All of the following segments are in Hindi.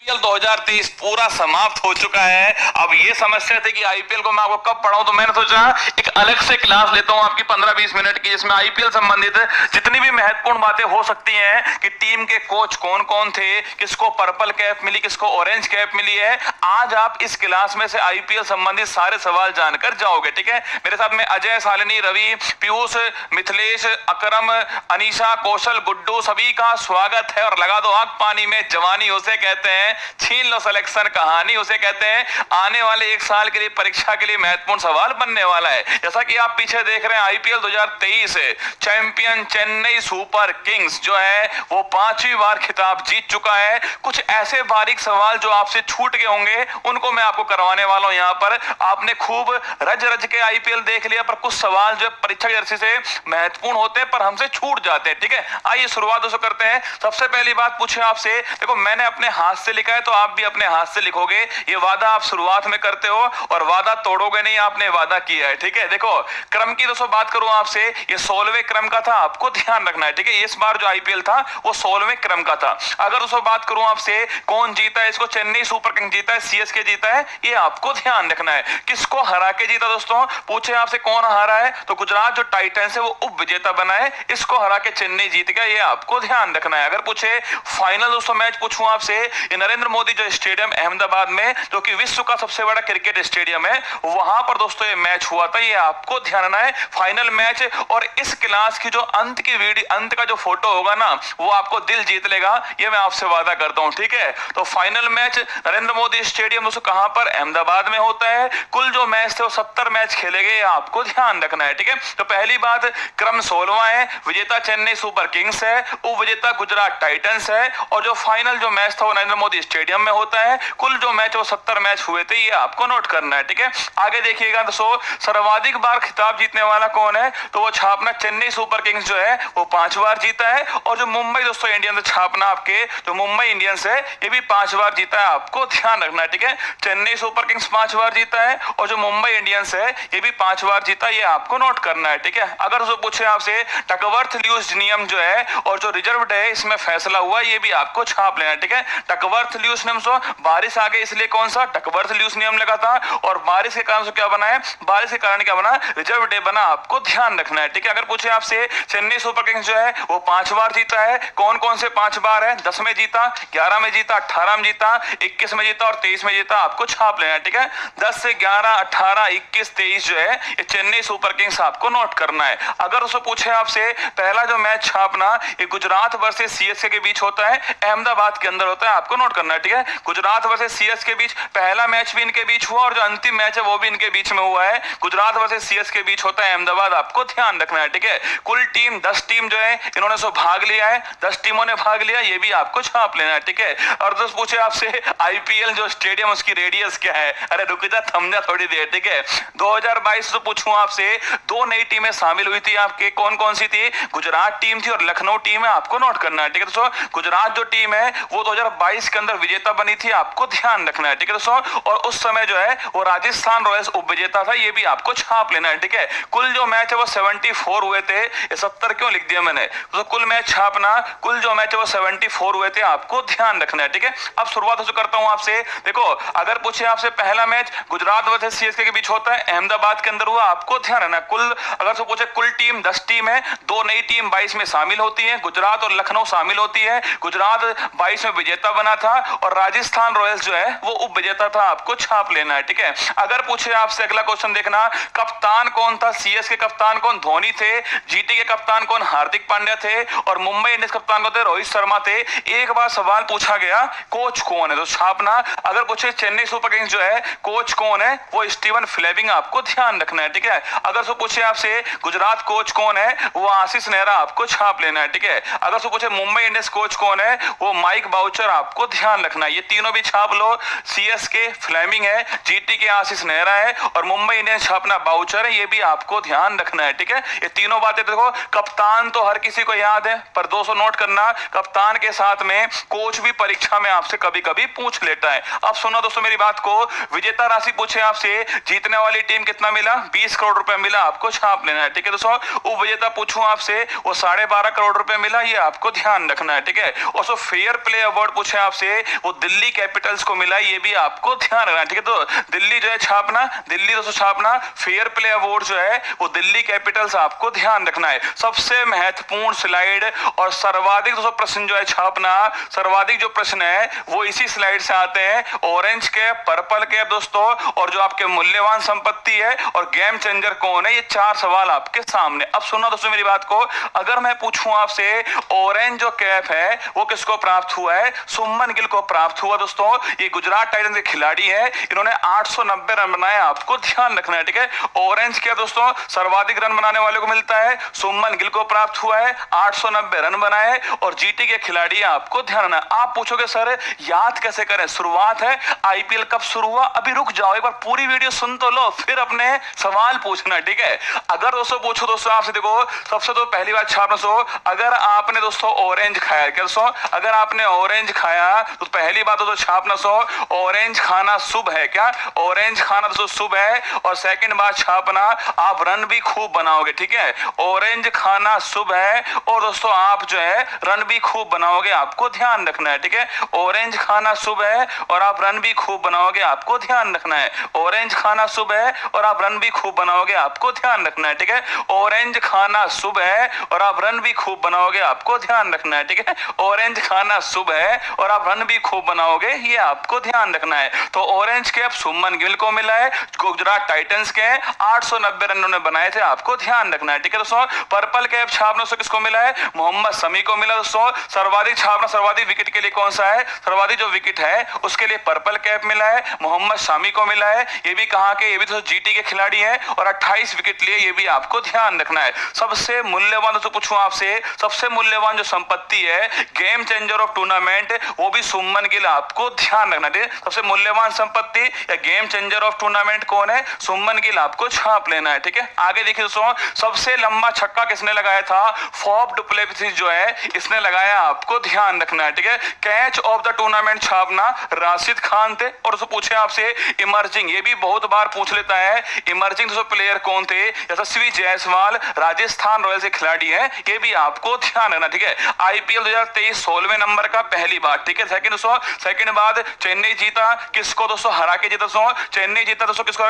आईपीएल 2023 पूरा समाप्त हो चुका है। अब ये समस्या थी कि आईपीएल को मैं आपको कब पढ़ाऊं, तो मैंने सोचा एक अलग से क्लास लेता हूं आपकी 15-20 मिनट की, जिसमें आईपीएल संबंधित जितनी भी महत्वपूर्ण बातें हो सकती हैं कि टीम के कोच कौन कौन थे, किसको पर्पल कैप मिली, किसको ऑरेंज कैप मिली है। आज आप इस क्लास में से आईपीएल संबंधित सारे सवाल जानकर जाओगे। ठीक है, मेरे साथ में अजय, शालिनी, रवि, पीयूष, मिथिलेश, अकरम, अनीशा, कौशल, गुड्डू, सभी का स्वागत है। और लगा दो आग पानी में, जवानी उसे कहते हैं, छीन लो सिलेक्शन कहानी उसे कहते हैं। आने वाले एक साल के लिए परीक्षा के लिए महत्वपूर्ण सवाल बनने वाला है। जैसा कि आप पीछे देख रहे हैं, IPL 2023 champion Chennai super Kings जो है वो 5वीं बार खिताब जीत चुका है। कुछ ऐसे बारीक सवाल जो आपसे छूट गए होंगे उनको मैं आपको करवाने वाला हूं। यहां पर आपने खूब रज रज के आईपीएल देख लिया, पर कुछ सवाल जो परीक्षा की दृष्टि से महत्वपूर्ण होते हैं पर हमसे छूट जाते हैं। ठीक है, आइए शुरुआत दोस्तों करते हैं। सबसे पहली बात पूछे आपसे, देखो मैंने अपने हाथ से लिखा है तो आप भी अपने हाथ से लिखोगे। ये वादा आप शुरुआत में करते हो और वादा तोड़ोगे नहीं, आपने वादा किया है। ठीक है, देखो क्रम की दोस्तों बात करूं आपसे, ये 16वें क्रम का था, आपको ध्यान रखना है। ठीक है, इस बार जो आईपीएल था वो 16वें क्रम का था। अगर दोस्तों बात करूं आपसे कौन जीता है इसको, चेन्नई सुपर किंग्स जीता है, सीएसके जीता है, ये आपको ध्यान रखना है। किसको हरा के जीता दोस्तों, पूछे आपसे कौन हारा है तो गुजरात जो टाइटंस है वो उप विजेता बना है, इसको हरा के चेन्नई जीत गया, ये आपको ध्यान रखना है। अगर पूछे फाइनल दोस्तों मैच पूछूं आपसे, ये नरेंद्र मोदी जो स्टेडियम अहमदाबाद में, जो कि विश्व का सबसे बड़ा क्रिकेट स्टेडियम है, वहां पर दोस्तों ये मैच हुआ था, ये आपको ध्यान रखना है। फाइनल मैच, और इस क्लास की जो अंत की वीडियो, अंत का जो फोटो होगा ना, वो आपको दिल जीत लेगा, ये मैं आपसे वादा करता हूं। ठीक है, तो final match Narendra Modi stadium दोस्तों कहां पर, अहमदाबाद में होता है। कुल जो मैच थे वो 70 मैच खेले गए, आपको ध्यान रखना है। ठीक है, तो पहली बात, क्रम 16वां है, विजेता चेन्नई सुपर किंग्स है, उप विजेता गुजरात टाइटंस है, और जो फाइनल जो मैच था वो नरेंद्र मोदी स्टेडियम में होता है। कुल जो मैच वो 70 मैच हुए थे, ये आपको नोट करना है। ठीक है, आगे देखिएगा दोस्तों, सर्वाधिक बार खिताब जीतने वाला कौन है, तो वो छापना चेन्नई सुपर किंग्स जो है वो 5 बार जीता है, और जो मुंबई दोस्तों इंडियंस छापना आपके जो मुंबई इंडियंस है ये भी 5 बार जीता है, आपको ध्यान रखना है। ठीक है, चेन्नई सुपर किंग्स 5 बार जीता है और जो मुंबई इंडियंस है ये भी 5 बार जीता, ये आपको नोट करना है। ठीक है, अगर जो पूछे आपसे टकवर्थ ल्यूज नियम जो है और जो रिजर्व है इसमें फैसला हुआ, ये भी आपको छाप लेना है। ठीक है, टकवर्थ ल्यूज नियम से बारिश आ गई इसलिए कौन सा टकवर्थ ल्यूज नियम लगा था, और बारिश के कारण से क्या बना है, बारिश के कारण क्या बना, रिजर्व डे बना, आपको ध्यान रखना है। ठीक है, अगर पूछे आपसे चेन्नई सुपर किंग्स जो है वो 5 बार जीता है, कौन कौन से 5 बार है, 10 में जीता, 11 में जीता, 18 में जीता, 21 में जीता और 23 में जीता, आपको छाप लेना है। ठीक है, 10 से 11, 18, 21, 23 जो है ये चेन्नई सुपर किंग्स आपको नोट करना है। अगर उसको पूछे आपसे पहला जो मैच छापना ये गुजरात वर्सेस सीएसके के बीच होता है, अहमदाबाद के अंदर होता है, आपको नोट करना है। ठीक है, गुजरात वर्सेस सीएसके के बीच पहला मैच भी इनके बीच हुआ और जो अंतिम मैच है वो भी इनके बीच में हुआ है, गुजरात वर्सेस सीएसके के बीच होता है अहमदाबाद, आपको ध्यान रखना है। ठीक है, कुल टीम 10 टीम जो है इन्होंने सो भाग लिया है, 10 टीमों ने भाग लिया, ये भी आपको छाप लेना है। ठीक है, और दोस्त पूछे आपसे आईपीएल जो स्टेडियम उसकी रेडियस क्या है, अरे रुक जा, थम जा थोड़ी देर। ठीक है, 2022 तो पूछूं आपसे, 2 नई टीमें शामिल हुई थी आपके, कौन कौन सी थी, गुजरात टीम थी और लखनऊ टीम है, आपको नोट करना है। ठीक है दोस्तों, गुजरात जो टीम है वो 2022 के अंदर विजेता बनी थी, आपको ध्यान रखना है। ठीक है दोस्तों, और उस समय जो है वो राजस्थान रॉयल्स उप विजेता था, ये भी आपको छाप लेना है। ठीक है, कुल जो मैच है वो 74 हुए थे, ये 70 क्यों लिख दिया मैंने, तो कुल मैच छापना, कुल जो मैच है वो 74 हुए थे, आपको ध्यान रखना है। ठीक है, अब शुरुआत करता हूं आपसे, देखो अगर पूछे आपसे पहला मैच गुजरात वर्सेस सीएसके के बीच होता है, अहमदाबाद के अंदर हुआ, आपको ध्यान रखना। कुल अगर से पूछे कुल टीम 10 टीम है, 2 नई टीम 22 में शामिल होती है, गुजरात और लखनऊ शामिल होती है, गुजरात 22 में विजेता बना था और राजस्थान रॉयल्स जो है वो उप विजेता था, आपको छाप लेना है। ठीक है, अगर पूछे आपसे अगला क्वेश्चन देखना, कप्तान कौन था, सीएस के कप्तान कौन, धोनी थे, जीटी के कप्तान कौन, हार्दिक पांड्या थे, और मुंबई इंडियंस कप्तान कौन थे, रोहित शर्मा थे। एक बार सवाल पूछा गया कोच कौन है, तो छापना। अगर पूछे चेन्नई सुपर किंग्स जो है कोच कौन है, वो स्टीवन फ्लेमिंग, आपको ध्यान रखना है। ठीक है, अगर सो पूछे आपसे गुजरात कोच कौन है, वो आशीष नेहरा, आपको छाप लेना है। ठीक है, अगर सो पूछे मुंबई इंडियंस कोच कौन है, वो माइक बाउचर, आपको ध्यान रखना है। ये तीनों भी छाप लो, सीएसके फ्लेमिंग है, जीटी के आशीष नेहरा है और मुंबई इंडियंस छापना बाउचर है, ये भी आपको ध्यान रखना है। ठीक है, ये तीनों बातें देखो, कप्तान तो हर किसी को याद है, पर 200 नोट करना, कप्तान के साथ में कोच भी परीक्षा में आपसे कभी कभी पूछ लेता है। अब सुनो दोस्तों मेरी बात को, विजेता राशि पूछे आपसे, जीतने वाली टीम कितना मिला, 20 करोड़ रुपए मिला, आपको छाप लेना है। ठीक है दोस्तों, उप विजेता पूछूं आपसे, वो 12.5 करोड़ रुपए मिला, ये आपको ध्यान रखना है। ठीक है, और सो फेयर प्ले अवार्ड पूछे आपसे, वो दिल्ली कैपिटल्स को मिला, ये भी आपको ध्यान रखना, ठीक है। तो दिल्ली जो है छापना, दिल्ली दोस्तों छापना, फेयर प्ले अवार्ड जो है वो दिल्ली कैपिटल्स आपको ध्यान रखना है। सबसे महत्वपूर्ण स्लाइड और सर्वाधिक दोस्तों प्रश्न जो है छापना, सर्वाधिक जो प्रश्न है वो इसी स्लाइड से आते हैं। ऑरेंज कैप, पर्पल कैप दोस्तों, और जो आपके मूल्यवान संपत्ति है और गेम चेंजर कौन है, ये 4 सवाल आपके सामने। अब सुनो दोस्तों मेरी बात को, अगर मैं पूछूं आपसे ऑरेंज जो कैप है वो किसको प्राप्त हुआ है, शुभमन गिल को प्राप्त हुआ दोस्तों। ये गुजरात टाइटंस के खिलाड़ी है, इन्होंने 890 रन बनाए, आपको ध्यान रखना है, ठीक है। ऑरेंज कैप दोस्तों सर्वाधिक रन बनाने वाले को मिलता है, शुभमन गिल को प्राप्त हुआ है, 890 रन बनाए और जीटी के खिलाड़ी, आपको ध्यान रखना। आप पूछोगे सर याद कैसे करें, शुरुआत है, आईपीएल कब शुरू हुआ, अभी रुक जाओ, एक बार पूरी वीडियो सुन तो लो, फिर अपने सवाल पूछना, ठीक है। अगर दोस्तों पूछो दोस्तों आपसे, देखो सबसे तो पहली बात छापना सो, अगर आपने दोस्तों ऑरेंज खाया, क्या दोस्तों अगर आपने ऑरेंज खाया तो पहली बात दोस्तों छापना सो, ऑरेंज खाना शुभ है, क्या ऑरेंज खाना दोस्तों शुभ है। और सेकंड बात छापना, आप रन भी खूब बनाओगे, ठीक है। ऑरेंज खाना शुभ है और दोस्तों आप जो है रन भी खूब बनाओगे, आपको ध्यान रखना है, ठीक है। ऑरेंज खाना शुभ है और आप रन भी खूब बनाओगे, आपको ध्यान रखना है। ऑरेंज खाना शुभ है और आप रन भी खूब बनाओगे, आपको ध्यान रखना है, ठीक है। ऑरेंज खाना शुभ है और आप रन भी खूब बनाओगे, आपको ध्यान रखना है, ठीक है। ऑरेंज खाना शुभ है और आप रन भी खूब बनाओगे, ये आपको ध्यान रखना है। तो ऑरेंज कैप शुभमन गिल को मिला है, गुजरात टाइटंस के 890 रन उन्होंने बनाए थे, आपको ध्यान रखना है, ठीक है दोस्तों। पर्पल कैप छापना किसको मिला है, मोहम्मद शमी को मिला दोस्तों। सर्वाधिक छापना, सर्वाधिक विकेट के लिए कौन सा है, सर्वाधिक जो विकेट है उसके लिए पर्पल कैप मिला है, मोहम्मद शमी को मिला है। ये भी कहां के, ये भी तो जीटी के खिलाड़ी हैं और 28 विकेट लिए, ये भी आपको ध्यान रखना है। सबसे मूल्यवान तो पूछूं आपसे, सबसे मूल्यवान जो संपत्ति है गेम चेंजर ऑफ टूर्नामेंट, वो भी शुभमन गिल, आपको ध्यान रखना है। सबसे मूल्यवान संपत्ति या गेम चेंजर ऑफ टूर्नामेंट कौन है, शुभमन गिल, आपको छाप लेना है, ठीक है। आगे देखिए दोस्तों, सबसे लंबा छक्का किसने लगाया था, फॉफ डु प्लेसिस जो है इसने लगाया, आपको ध्यान रखना है, ठीक है। कैच ऑफ द टूर्नामेंट छापना राशिद खान थे। और दोस्तों पूछे आपसे इमर्जिंग, ये भी बहुत बार पूछ लेता है, इमर्जिंग दोस्तों प्लेयर कौन थे, यशस्वी जायसवाल राजस्थान रॉयल्स के खिलाड़ी हैं, ये भी आपको ध्यान रखना, ठीक है। आईपीएल 2023 16वें नंबर का पहली बार, ठीक है। सेकंड दोस्तों, सेकंड बाद चेन्नई जीता, किसको दोस्तों हरा के जीता दोस्तों, चेन्नई जीता दोस्तों, किसको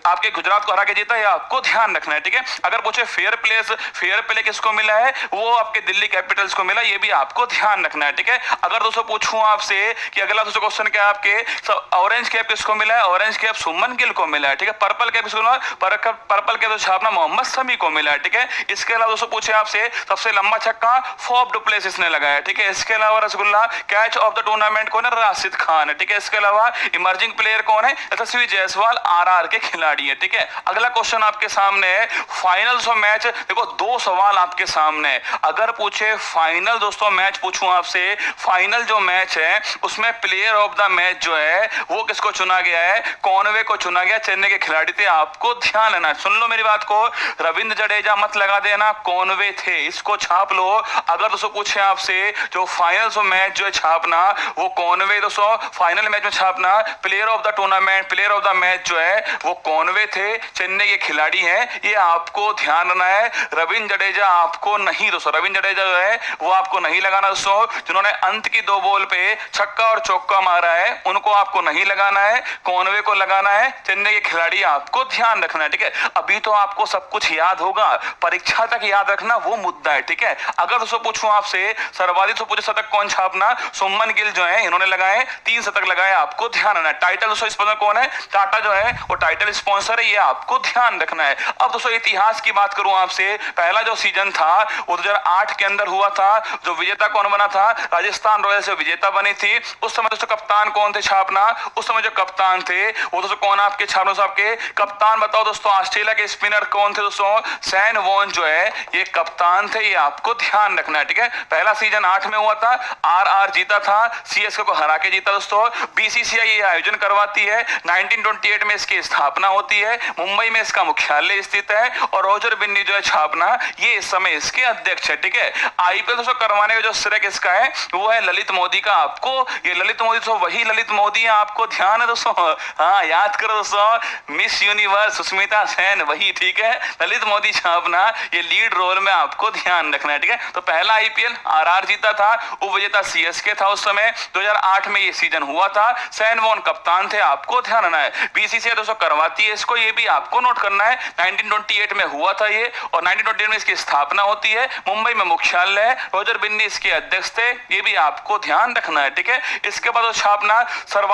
आपके गुजरात को हरा के जीता, ये आपको ध्यान रखना है, ठीक है। अगर पूछे फेयर प्ले किसको मिला है, वो आपके दिल्ली कैपिटल्स को मिला, ये भी आपको ध्यान रखना है, ठीक है। अगर दोस्तों पूछूं आपसे कि अगला दोस्तों क्वेश्चन क्या आपके, ऑरेंज कैप किसको मिला है, ऑरेंज कैप शुभमन गिल को मिला है, ठीक है। पर्पल कैप किसको मिला, पर्पल कैप छापना मोहम्मद शमी को मिला है, ठीक है। इसके अलावा दोस्तों पूछे आपसे सबसे लंबा छक्का फॉफ डु प्लेसिस ने लगाया, ठीक है। इसके अलावा rasgulla catch of the tournament कौन है, राशिद खान है, ठीक है। इसके अलावा इमर्जिंग प्लेयर कौन है, यशस्वी जायसवाल आरआर के खिलाड़ी है, ठीक है। अगला क्वेश्चन आपके सामने है फाइनल मैच, देखो 2 सवाल आपके सामने है। अगर पूछे फाइनल दोस्तों मैच पूछूं आपसे, फाइनल जो मैच है उसमें प्लेयर ऑफ द मैच जो है वो किसको चुना गया है, कॉनवे को चुना गया, चेन्नई के खिलाड़ी थे, आपको ध्यान लेना। सुन लो मेरी बात को, रविंद्र जडेजा मत लगा देना, कॉनवे थे, इसको छाप लो। अगर दोस्तों पूछे आपसे जो फाइनल मैच जो है छापना, वो कॉनवे दोस्तों फाइनल मैच में छापना, player of the tournament, player of the match जो है वो कॉनवे थे, चेन्नई के खिलाड़ी हैं, ये आपको ध्यान रखना है। रविंद्र जडेजा आपको नहीं दोस्तों, रविंद्र जडेजा जो है वो आपको नहीं लगाना दोस्तों, जिन्होंने अंत की 2 बॉल पे छक्का और चौका मारा है उनको आपको नहीं लगाना है, कॉनवे को लगाना है, चेन्नई के खिलाड़ी, आपको ध्यान रखना है, ठीक है। अभी तो आपको सब कुछ याद होगा, परीक्षा तक याद रखना वो मुद्दा है, ठीक है। अगर दोस्तों पूछूं आपसे सर्वाधिक तो पूछे शतक कौन छापना, शुभमन गिल जो है इन्होंने लगाए, 3 शतक लगाए, आपको ध्यान रखना है। टाइटल दोस्तों स्पॉन्सर कौन है, टाटा जो है वो टाइटल स्पॉन्सर है, ये आपको ध्यान रखना है। अब दोस्तों इतिहास की बात करूं आपसे, पहला जो सीजन था वो 2008 के अंदर हुआ था, जो विजेता कौन बना था, राजस्थान रॉयल्स से विजेता बनी थी। उस समय दोस्तों कप्तान कौन थे छापना, उस समय जो कप्तान थे वो दोस्तों कौन आपके छापना, आपके कप्तान बताओ दोस्तों, ऑस्ट्रेलिया के स्पिनर कौन थे दोस्तों, सैन वॉन जो है ये कप्तान थे, ये आपको ध्यान रखना है, ठीक है। पहला सीजन 8 में हुआ था, आरआर जीता था, सीएसके को हरा के जीता दोस्तों। बीसीसीआई ये आयोजन करवाती है, 1928 में इसकी स्थापना होती है, मुंबई में इसका मुख्यालय स्थित है और रोजर बिन्नी जो है छापना ये इस समय इसके अध्यक्ष है, ठीक है। आईपीएल दोस्तों करवाने का जो श्रेय किसका है, वो है ललित मोदी का। आपको ये ललित मोदी दोस्तों वही ललित मोदी है, आपको ध्यान है दोस्तों, हाँ याद करो दोस्तों, मिस यूनिवर्स सुष्मिता सेन वही, ठीक है। ललित मोदी छापना ये लीड रोल में आपको ध्यान रखना है, ठीक है। तो पहला आईपीएल आरआर जीता था, उपविजेता सीएसके था उस समय, में 2008 में ये सीजन हुआ था, सैन वॉन कप्तान थे, आपको ध्यान रखना है। बीसीसीआई दोस्तों करवाती है इसको, ये भी आपको नोट करना है। 1928 में हुआ था ये, और 1928 में इसकी स्थापना होती है, मुंबई में मुख्यालय है, रोजर बिन्नी इसके अध्यक्ष थे, ये भी आपको ध्यान रखना है, ठीक है। इसके बाद छापना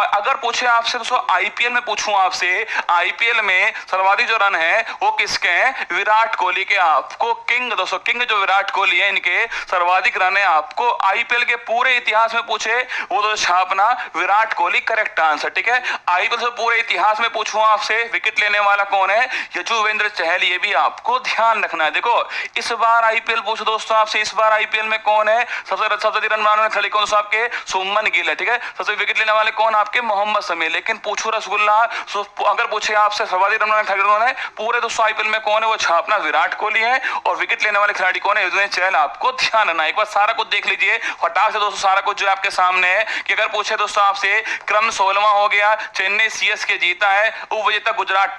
अगर पूछे आपसे दोस्तों, आईपीएल में पूछूं आपसे, आईपीएल में सर्वाधिक जो रन है वो किसके हैं? विराट कोहली के। आपको किंग दोस्तों, किंग जो विराट कोहली है, इनके सर्वाधिक रन है। आपको आईपीएल के पूरे इतिहास में पूछे वो तो छापना विराट कोहली करेक्ट आंसर, ठीक है। आईपीएल से पूरे इतिहास में पूछूं आपसे विकेट लेने वाला कौन है? यजुवेंद्र चहल, ये भी आपको ध्यान रखना है। देखो इस बार आईपीएल पूछो दोस्तों आपसे, इस बार आईपीएल में कौन है सबसे रन बनाने वाले खिलाड़ी? कौन सा? आपके सुमन गिल है, ठीक है। सबसे विकेट लेने वाले कौन? आपके मोहम्मद शमी। लेकिन पूछो रसगुल्ला, अगर पूछे आपसे सर्वाधिक रन बनाने खिलाड़ी कौन है पूरे दोस्तों आईपीएल में, कौन है? वो छापना विराट कोहली है। और विकेट लेने वाले खिलाड़ी कौन है? यजुवेंद्र चहल। आपको ध्यान रखना है। एक बार सारा कुछ देख लीजिए फटाक से दोस्तों, सारा कुछ जो आपके सामने है। कि अगर पूछे दोस्तों आपसे, क्रम 16वां हो गया, चेन्नई सीएसके जीता है, उपविजेता गुजरात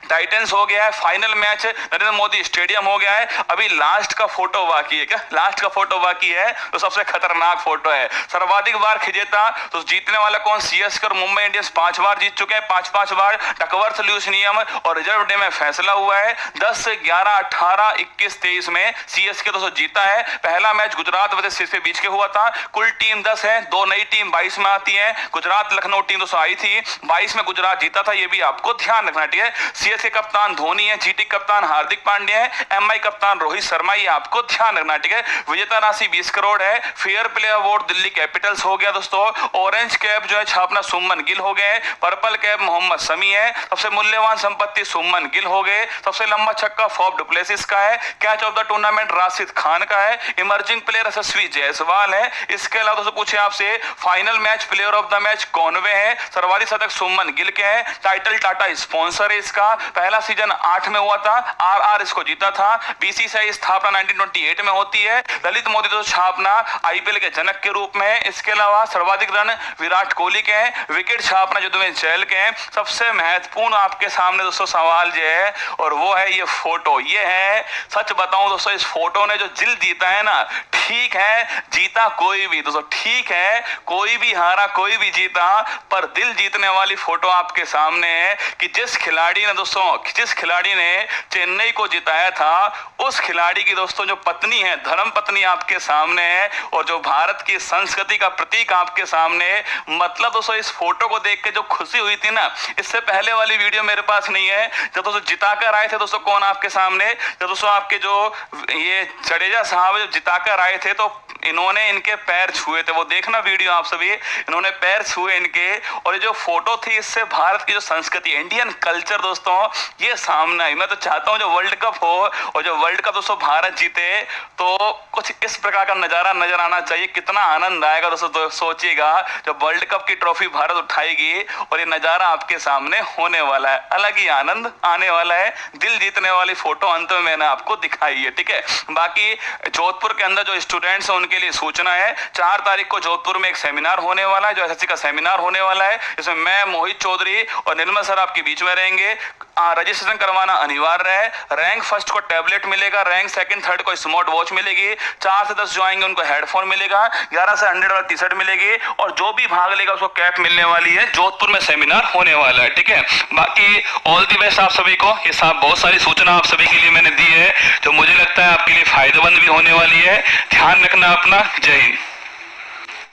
टाइटंस हो गया है, final match Narendra Modi stadium हो गया है। अभी लास्ट का फोटो बाकी है। क्या लास्ट का फोटो बाकी है? तो सबसे खतरनाक फोटो है। सर्वाधिक बार विजेता तो जीतने वाला कौन? सीएसके और मुंबई इंडियंस 5 बार जीत चुके हैं, 5-5 बार। टकवर्थ लुईस नियम और रिजर्व डे में फैसला हुआ है। 10, 11, 18, 21, 23 में सीएसके दोस्तों जीता है। पहला मैच गुजरात वर्सेस सीएसके बीच के हुआ था। कुल टीम 10 है, 2 नई टीम 22 में आती है। गुजरात लखनऊ टीम दोस्तों आई थी, 22 में गुजरात जीता था, ये भी आपको ध्यान रखना, ठीक है। सीएसके कप्तान धोनी है, जीटी कप्तान हार्दिक पांड्या है, एमआई कप्तान रोहित शर्मा, ये आपको ध्यान रखना, ठीक है। विजेता राशि 20 करोड़ है। Fair play award Delhi Capitals हो गया दोस्तों। ऑरेंज कैप जो है छापना सुमन गिल हो गए। पर्पल कैप मोहम्मद शमी है। सबसे मूल्यवान संपत्ति सुमन गिल हो गए। सबसे लंबा छक्का फॉफ डुप्लेसिस का है। Catch of the tournament Rashid Khan का है। इमर्जिंग प्लेयर यशस्वी जायसवाल है। इसके अलावा दोस्तों पूछे आपसे, final match player of the match कौनवे है? सर्वाधिक शतक सुमन गिल के हैं। टाइटल टाटा स्पॉन्सर है इसका। पहला सीजन 8 में हुआ था, आरआर इसको जीता था। बीसीसीआई स्थापना 1928 में होती है। ललित मोदी तो छापना आईपीएल के जनक के रूप में। इसके अलावा सर्वाधिक रन विराट कोहली के हैं। विकेट छापना यजुवेंद्र चहल के हैं। सबसे महत्वपूर्ण आपके सामने दोस्तों सवाल जो है, और वो है ये फोटो। ये है, सच बताऊं दोस्तों, इस फोटो ने जो दिल जीता है ना, ठीक है जीता कोई भी दोस्तों, ठीक है कोई भी हारा कोई भी जीता, पर दिल जीतने वाली फोटो आपके सामने है। कि जिस खिलाड़ी ने दोस्तों, जिस खिलाड़ी ने चेन्नई को जिताया था, उस खिलाड़ी की दोस्तों जो पत्नी है, धर्म पत्नी आपके सामने है, और जो भारत की संस्कृति का प्रतीक आपके सामने है। मतलब दोस्तों इस फोटो को देख के जो खुशी हुई थी ना, इससे पहले वाली वीडियो मेरे पास नहीं है। जब दोस्तों जिताकर आए थे दोस्तों, कौन आपके सामने, जब दोस्तों आपके जो ये जडेजा साहब जब जिताकर आए थे, तो इन्होंने इनके पैर छुए थे। वो देखना वीडियो आप सभी, इन्होंने पैर छुए इनके। और ये जो फोटो थी, इससे भारत की जो संस्कृति, इंडियन कल्चर दोस्तों ये सामने आई। मैं तो चाहता हूं जो वर्ल्ड कप हो, और जो वर्ल्ड कप दोस्तों भारत जीते, तो कुछ इस प्रकार का नजारा नजर आना चाहिए। कितना आनंद आएगा दोस्तों, तो सोचिएगा जब वर्ल्ड कप की ट्रॉफी भारत उठाएगी और ये नजारा आपके सामने होने वाला है। अलग ही आनंद आने वाला है। दिल जीतने वाली फोटो अंत में मैंने आपको दिखाई है, ठीक है। बाकी जोधपुर के अंदर जो स्टूडेंट्स हैं उनके लिए सूचना है, 4 तारीख को जोधपुर में एक सेमिनार होने वाला है, जो एसएससी का सेमिनार होने वाला है। इसमें मैं, मोहित चौधरी और निर्मल सर आपके बीच में रहेंगे। रजिस्ट्रेशन करवाना अनिवार्य है। रैंक फर्स्ट को टैबलेट मिलेगा, रैंक सेकंड थर्ड को स्मार्ट वॉच मिलेगी। 4 से 10 जो आएंगे उनको हेडफोन मिलेगा, 11 से 100 वाला टी-शर्ट मिलेगी, और जो भी भाग लेगा उसको कैप मिलने वाली है। जोधपुर में सेमिनार होने वाला है, ठीक है। बाकी ऑल द बेस्ट आप सभी को। ये सब बहुत सारी सूचना आप सभी के लिए मैंने दी है, जो मुझे लगता है आपके लिए फायदेमंद भी होने वाली है। ध्यान रखना अपना। जय हिंद।